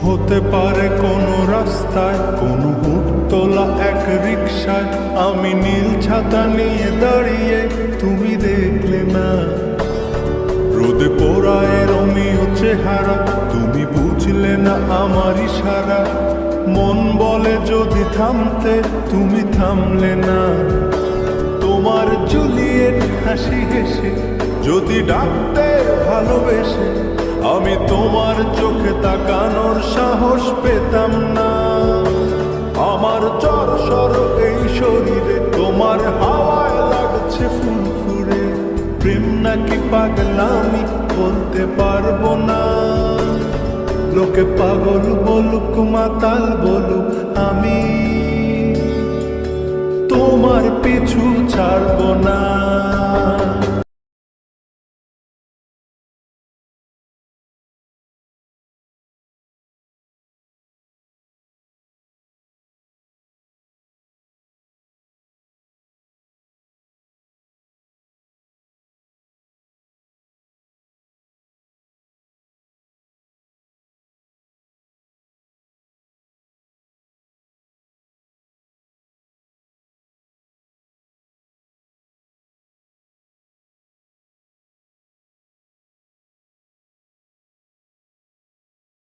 হতে পারে কোনো রাস্তায়, কোনো হুটতোলা এক রিকশায় আমি নীল ছাতা নিয়ে দাঁড়িয়ে, তুমি দেখলে না রোদে পোড়ায় রোমিও চেহারা, তুমি বুঝলে না আমার ইশারা। মন বলে যদি থামতে, তুমি থামলে না। তোমার জুলিয়েট হাসি হেসে যদি ডাকতে ভালোবেসে, আমি তোমার চোখে তাকানোর সাহস পেতাম না। আমার চরসর এই শরীরে তোমার হাওয়ায় লাগছে ফুরফুরে। প্রেম নাকি পাগলামি বলতে পারবো না। লোকে পাগল বলুক মাতাল বলুক, আমি তোমার পিছু ছাড়বো না।